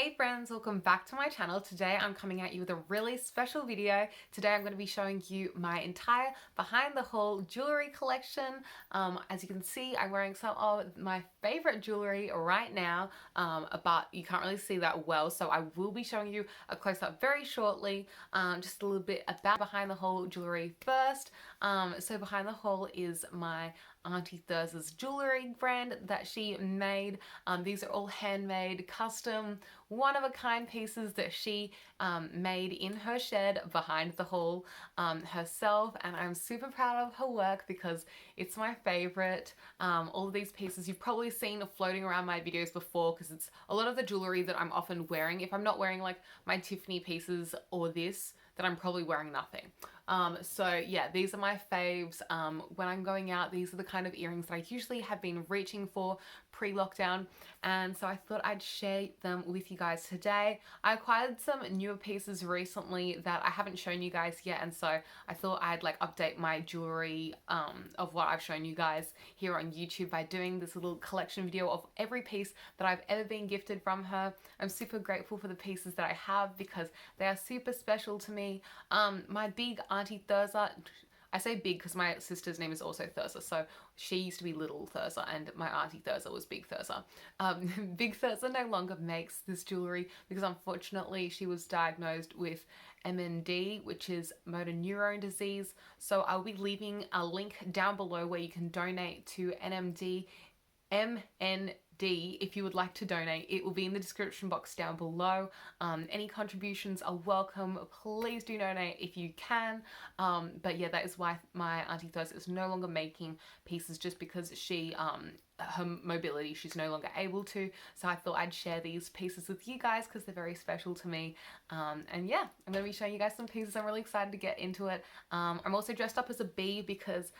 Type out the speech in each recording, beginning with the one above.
Hey friends, welcome back to my channel. Today I'm coming at you with a really special video. Today I'm going to be showing you my entire behind the haul jewelry collection. As you can see, I'm wearing some of my favorite jewelry right now, but you can't really see that well, so I will be showing you a close-up very shortly. Just a little bit about behind the haul jewelry first. So behind the haul is my Auntie Thirzas jewelry brand that she made. These are all handmade, custom, one-of-a-kind pieces that she made in her shed behind the haul herself, and I'm super proud of her work because it's my favorite. All of these pieces you've probably seen floating around my videos before because it's a lot of the jewelry that I'm often wearing. If I'm not wearing like my Tiffany pieces or this, then I'm probably wearing nothing. So yeah, these are my faves. When I'm going out, these are the kind of earrings that I usually have been reaching for pre-lockdown, and so I thought I'd share them with you guys today. I acquired some newer pieces recently that I haven't shown you guys yet, and so I thought I'd like update my jewelry of what I've shown you guys here on YouTube by doing this little collection video of every piece that I've ever been gifted from her. I'm super grateful for the pieces that I have because they are super special to me. My big Auntie Thirza, I say big because my sister's name is also Thirza, so she used to be Little Thirza and my Auntie Thirza was Big Thirza. Big Thirza no longer makes this jewelry because unfortunately she was diagnosed with MND, which is motor neurone disease. So I'll be leaving a link down below where you can donate to MND if you would like to donate. It will be in the description box down below. Any contributions are welcome. Please do donate if you can. But yeah, that is why my Auntie Thirza is no longer making pieces, just because she her mobility, she's no longer able to. So I thought I'd share these pieces with you guys because they're very special to me. And yeah, I'm going to be showing you guys some pieces. I'm really excited to get into it. I'm also dressed up as a bee because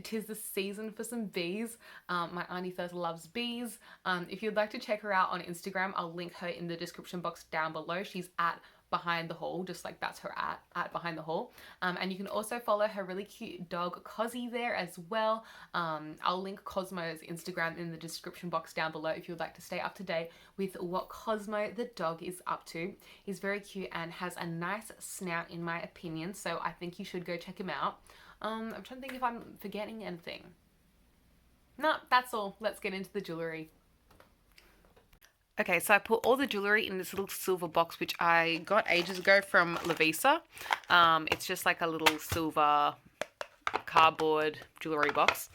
tis the season for some bees. My Auntie Thirza loves bees. If you'd like to check her out on Instagram, I'll link her in the description box down below. She's at Behind the Haul, just like that's her at Behind the Haul. And you can also follow her really cute dog Cosy there as well. I'll link Cosmo's Instagram in the description box down below if you'd like to stay up to date with what Cosmo the dog is up to. He's very cute and has a nice snout in my opinion, so I think you should go check him out. I'm trying to think if I'm forgetting anything. No, that's all. Let's get into the jewelry. Okay, so I put all the jewelry in this little silver box, which I got ages ago from Lavisa. It's just like a little silver cardboard jewelry box.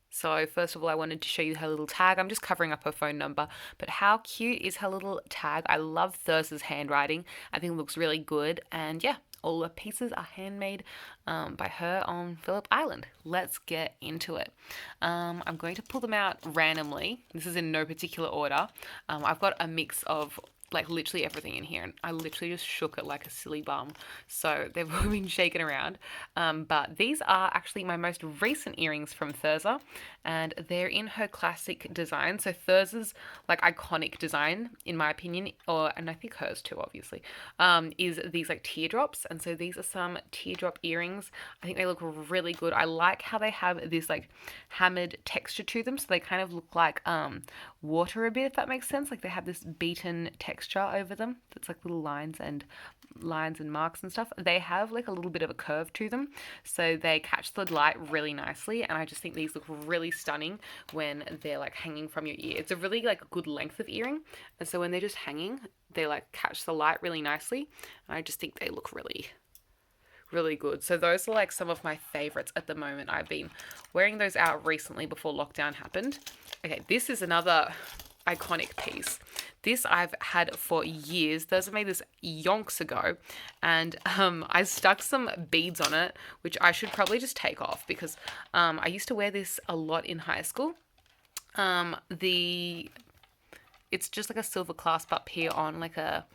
So first of all, I wanted to show you her little tag. I'm just covering up her phone number, but how cute is her little tag? I love Thirzas handwriting. I think it looks really good, and yeah, all the pieces are handmade by her on Phillip Island. Let's get into it. I'm going to pull them out randomly. This is in no particular order. I've got a mix of like literally everything in here, and I literally just shook it like a silly bum, so they've all been shaken around. But these are actually my most recent earrings from Thirza, and they're in her classic design. So Thirza's like iconic design, in my opinion, and I think hers too, obviously, is these like teardrops. And so these are some teardrop earrings. I think they look really good. I like how they have this like hammered texture to them, so they kind of look like water a bit, if that makes sense. Like they have this beaten texture over them that's like little lines and marks and stuff. They have like a little bit of a curve to them, so they catch the light really nicely, and I just think these look really stunning when they're like hanging from your ear. It's a really like good length of earring, and so when they're just hanging, they like catch the light really nicely, and I just think they look really good. So those are like some of my favorites at the moment. I've been wearing those out recently before lockdown happened. Okay, this is another iconic piece. This I've had for years. Those I made this yonks ago, and I stuck some beads on it, which I should probably just take off because I used to wear this a lot in high school. It's just like a silver clasp up here on like a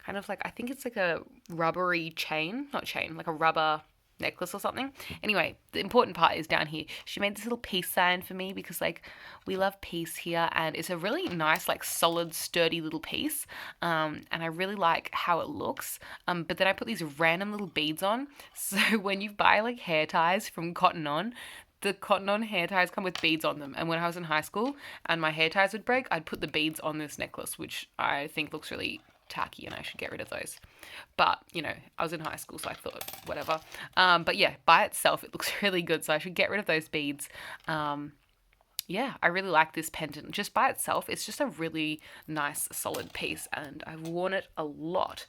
kind of like, I think it's like a rubbery chain, not chain, like a rubber necklace or something. Anyway, the important part is down here. She made this little peace sign for me because like we love peace here, and it's a really nice like solid sturdy little piece, and I really like how it looks. But then I put these random little beads on, so when you buy like hair ties from Cotton On, the cotton on hair ties come with beads on them. And when I was in high school and my hair ties would break, I'd put the beads on this necklace, which I think looks really tacky and I should get rid of those. But, you know, I was in high school, so I thought, whatever. But yeah, by itself, it looks really good. So I should get rid of those beads. Yeah, I really like this pendant. Just by itself, it's just a really nice, solid piece, and I've worn it a lot.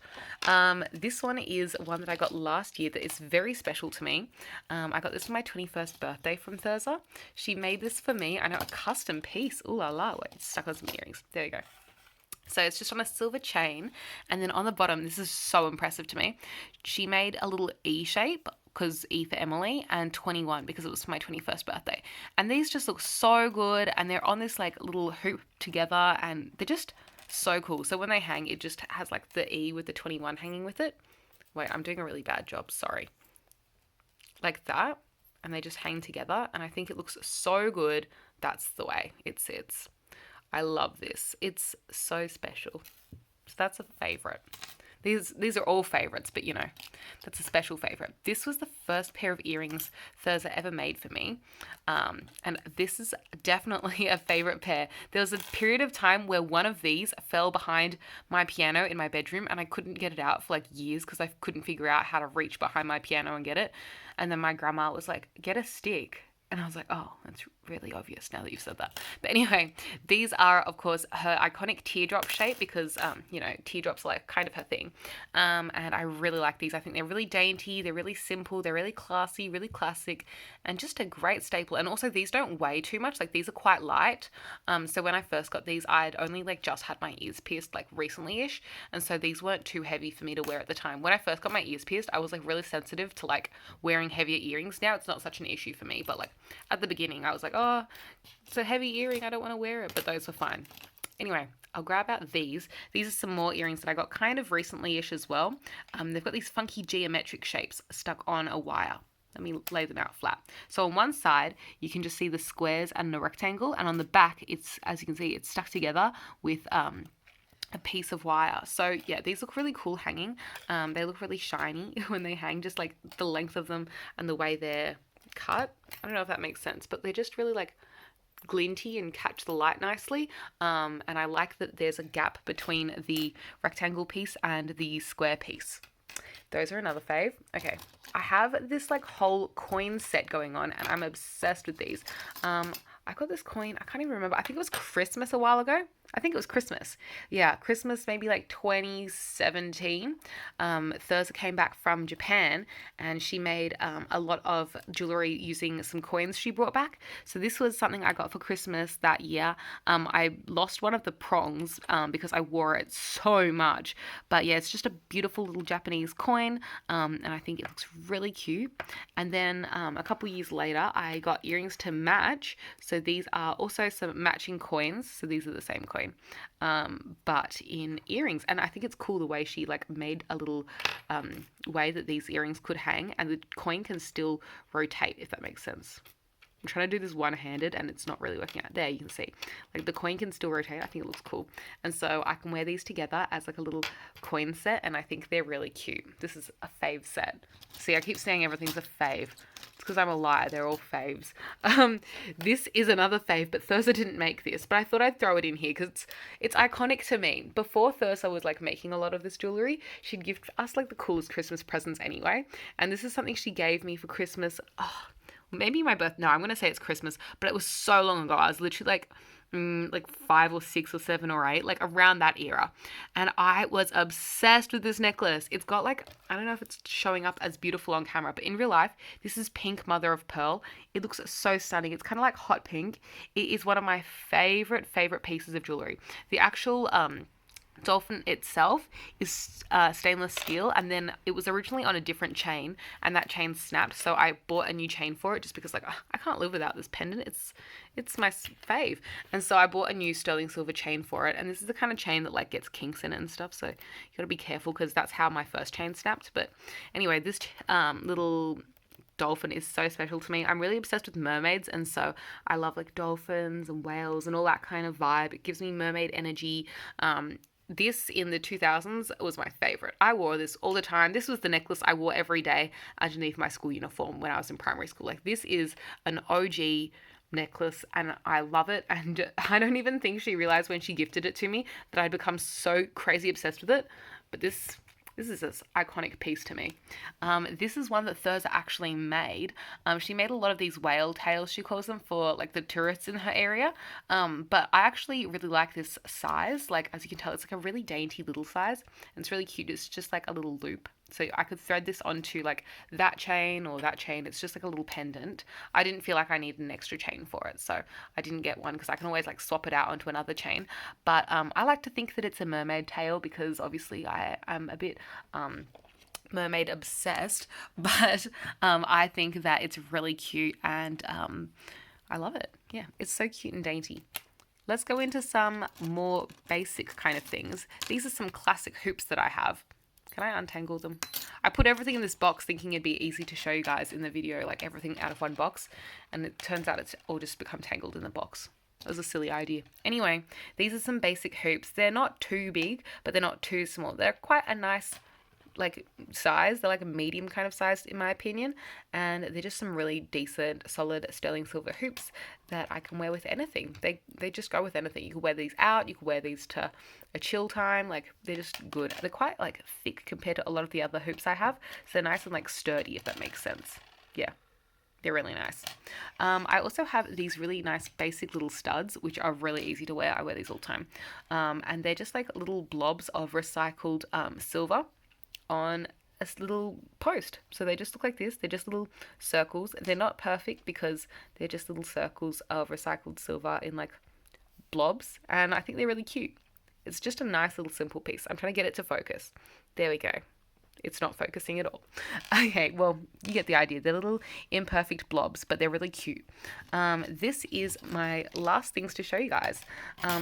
This one is one that I got last year that is very special to me. I got this for my 21st birthday from Thirzas. She made this for me. I know, a custom piece. Ooh la la. Wait, it's stuck on some earrings. There you go. So it's just on a silver chain, and then on the bottom, this is so impressive to me, she made a little E shape, because E for Emily, and 21 because it was for my 21st birthday. And these just look so good, and they're on this like little hoop together, and they're just so cool. So when they hang, it just has like the E with the 21 hanging with it. Wait, I'm doing a really bad job, sorry. Like that, and they just hang together, and I think it looks so good. That's the way it sits. I love this. It's so special. So that's a favorite. These are all favorites, but you know, that's a special favorite. This was the first pair of earrings Thirzas ever made for me. And this is definitely a favorite pair. There was a period of time where one of these fell behind my piano in my bedroom, and I couldn't get it out for like years because I couldn't figure out how to reach behind my piano and get it. And then my grandma was like, get a stick. And I was like, oh, that's really obvious now that you've said that. But anyway, these are, of course, her iconic teardrop shape because, you know, teardrops are like kind of her thing. And I really like these. I think they're really dainty, they're really simple, they're really classy, really classic, and just a great staple. And also these don't weigh too much. Like these are quite light. So when I first got these, I'd only like just had my ears pierced like recently-ish. And so these weren't too heavy for me to wear at the time. When I first got my ears pierced, I was like really sensitive to like wearing heavier earrings. Now it's not such an issue for me, but like at the beginning I was like, oh, it's a heavy earring, I don't want to wear it, but those were fine. Anyway, I'll grab out these. These are some more earrings that I got kind of recently-ish as well. They've got these funky geometric shapes stuck on a wire. Let me lay them out flat. So on one side, you can just see the squares and the rectangle, and on the back, it's, as you can see, it's stuck together with a piece of wire. So yeah, these look really cool hanging. They look really shiny when they hang, just like the length of them and the way they're cut. I don't know if that makes sense, but they're just really like glinty and catch the light nicely. And I like that there's a gap between the rectangle piece and the square piece. Those are another fave. Okay, I have this like whole coin set going on, and I'm obsessed with these. I got this coin, I can't even remember. I think it was Christmas a while ago. I think it was Christmas. Yeah, Christmas maybe like 2017. Thirzas came back from Japan, and she made a lot of jewelry using some coins she brought back. So this was something I got for Christmas that year. I lost one of the prongs because I wore it so much. But yeah, it's just a beautiful little Japanese coin, and I think it looks really cute. And then a couple years later, I got earrings to match. So these are also some matching coins. So these are the same coin, but in earrings. And I think it's cool the way she like made a little way that these earrings could hang, and the coin can still rotate, if that makes sense. I'm trying to do this one-handed and it's not really working out. There, you can see. Like the coin can still rotate. I think it looks cool. And so I can wear these together as like a little coin set, and I think they're really cute. This is a fave set. See, I keep saying everything's a fave. It's because I'm a liar. They're all faves. This is another fave, but Thirzas didn't make this. But I thought I'd throw it in here because it's iconic to me. Before Thirzas was like making a lot of this jewelry, she'd give us like the coolest Christmas presents anyway. And this is something she gave me for Christmas. Oh, maybe my birthday. No, I'm going to say it's Christmas, but it was so long ago. I was literally like 5 or 6 or 7 or 8, like around that era. And I was obsessed with this necklace. It's got like, I don't know if it's showing up as beautiful on camera, but in real life, this is pink mother of pearl. It looks so stunning. It's kind of like hot pink. It is one of my favorite pieces of jewelry. The actual, dolphin itself is stainless steel, and then it was originally on a different chain, and that chain snapped, so I bought a new chain for it just because like I can't live without this pendant. It's my fave. And so I bought a new sterling silver chain for it, and this is the kind of chain that like gets kinks in it and stuff, so you gotta be careful because that's how my first chain snapped. But anyway, this little dolphin is so special to me. I'm really obsessed with mermaids, and so I love like dolphins and whales and all that kind of vibe. It gives me mermaid energy. This in the 2000s was my favorite. I wore this all the time. This was the necklace I wore every day underneath my school uniform when I was in primary school. Like, this is an OG necklace and I love it. And I don't even think she realized when she gifted it to me that I'd become so crazy obsessed with it. But this is this iconic piece to me. This is one that Thirzas actually made. She made a lot of these whale tails, she calls them, for like the tourists in her area. But I actually really like this size. Like, as you can tell, it's like a really dainty little size. And it's really cute. It's just like a little loop. So I could thread this onto like that chain or that chain. It's just like a little pendant. I didn't feel like I needed an extra chain for it, so I didn't get one because I can always like swap it out onto another chain. But I like to think that it's a mermaid tail because obviously I am a bit mermaid obsessed, but I think that it's really cute and I love it. Yeah, it's so cute and dainty. Let's go into some more basic kind of things. These are some classic hoops that I have. Can I untangle them? I put everything in this box thinking it'd be easy to show you guys in the video, like everything out of one box, and it turns out it's all just become tangled in the box. That was a silly idea. Anyway, these are some basic hoops. They're not too big, but they're not too small. They're quite a nice like size. They're like a medium kind of size in my opinion, and they're just some really decent solid sterling silver hoops that I can wear with anything. They just go with anything. You can wear these out, you can wear these to a chill time. Like, they're just good. They're quite like thick compared to a lot of the other hoops I have, so they're nice and like sturdy, if that makes sense. Yeah, they're really nice. I also have these really nice basic little studs, which are really easy to wear. I wear these all the time. And they're just like little blobs of recycled silver on a little post. So they just look like this. They're just little circles. They're not perfect because they're just little circles of recycled silver in like blobs, and I think they're really cute. It's just a nice little simple piece. I'm trying to get it to focus. There we go. It's not focusing at all. Okay, well, you get the idea. They're little imperfect blobs, but they're really cute. This is my last things to show you guys.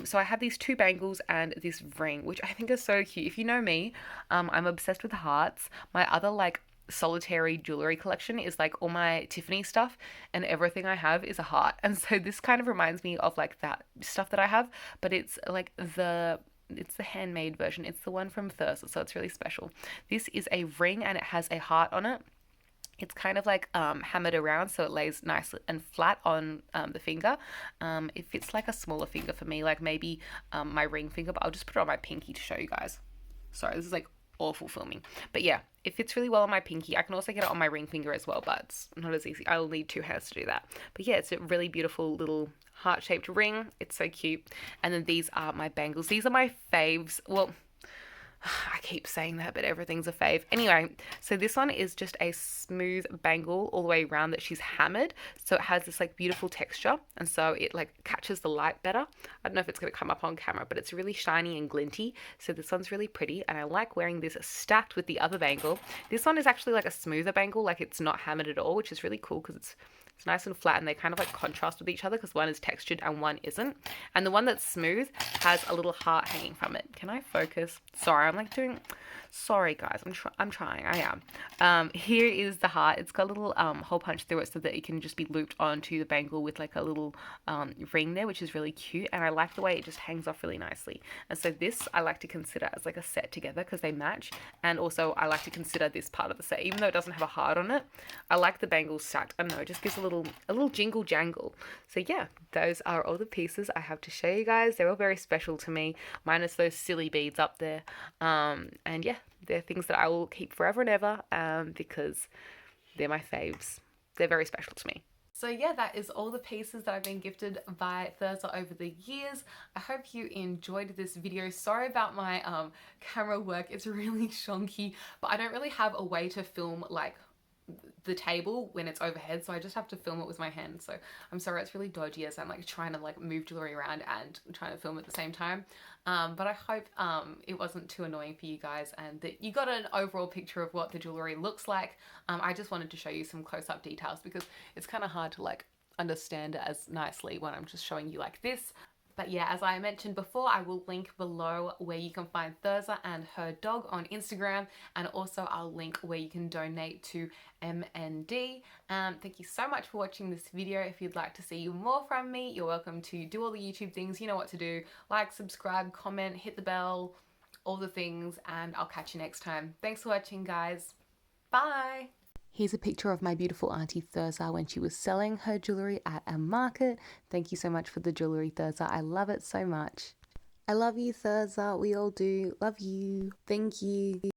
So I have these two bangles and this ring, which I think are so cute. If you know me, I'm obsessed with hearts. My other like solitary jewelry collection is like all my Tiffany stuff, and everything I have is a heart. And so this kind of reminds me of like that stuff that I have, but it's like it's the handmade version. It's the one from Thirzas, so it's really special. This is a ring and it has a heart on it. It's kind of like hammered around, so it lays nice and flat on the finger. It fits like a smaller finger for me, like maybe my ring finger, but I'll just put it on my pinky to show you guys. Sorry, this is like awful filming. But yeah, it fits really well on my pinky. I can also get it on my ring finger as well, but it's not as easy. I'll need two hands to do that. But yeah, it's a really beautiful little heart-shaped ring. It's so cute. And then these are my bangles. These are my faves. Well, I keep saying that, but everything's a fave. Anyway, so this one is just a smooth bangle all the way around that she's hammered. So it has this like beautiful texture, and so it like catches the light better. I don't know if it's going to come up on camera, but it's really shiny and glinty. So this one's really pretty, and I like wearing this stacked with the other bangle. This one is actually like a smoother bangle, like it's not hammered at all, which is really cool because it's nice and flat, and they kind of like contrast with each other because one is textured and one isn't. And the one that's smooth has a little heart hanging from it. Can I focus? Sorry, I'm like doing... Sorry guys, I'm trying. I am. Here is the heart. It's got a little hole punch through it so that it can just be looped onto the bangle with like a little ring there, which is really cute. And I like the way it just hangs off really nicely. And so this I like to consider as like a set together because they match. And also I like to consider this part of the set, even though it doesn't have a heart on it. I like the bangles stacked. I don't know, it just gives a little jingle jangle. So yeah, those are all the pieces I have to show you guys. They're all very special to me, minus those silly beads up there. And yeah, they're things that I will keep forever and ever because they're my faves. They're very special to me. So yeah, that is all the pieces that I've been gifted by Thirzas over the years. I hope you enjoyed this video. Sorry about my camera work. It's really shonky, but I don't really have a way to film like the table when it's overhead, so I just have to film it with my hand. So I'm sorry, it's really dodgy as I'm like trying to like move jewelry around and trying to film at the same time. But I hope it wasn't too annoying for you guys and that you got an overall picture of what the jewelry looks like. I just wanted to show you some close-up details because it's kind of hard to like understand it as nicely when I'm just showing you like this. But yeah, as I mentioned before, I will link below where you can find Thirzas and her dog on Instagram, and also I'll link where you can donate to MND. Thank you so much for watching this video. If you'd like to see more from me, you're welcome to do all the YouTube things. You know what to do. Like, subscribe, comment, hit the bell, all the things, and I'll catch you next time. Thanks for watching, guys. Bye. Here's a picture of my beautiful Auntie Thirza when she was selling her jewellery at a market. Thank you so much for the jewellery, Thirza. I love it so much. I love you, Thirzas. We all do. Love you. Thank you.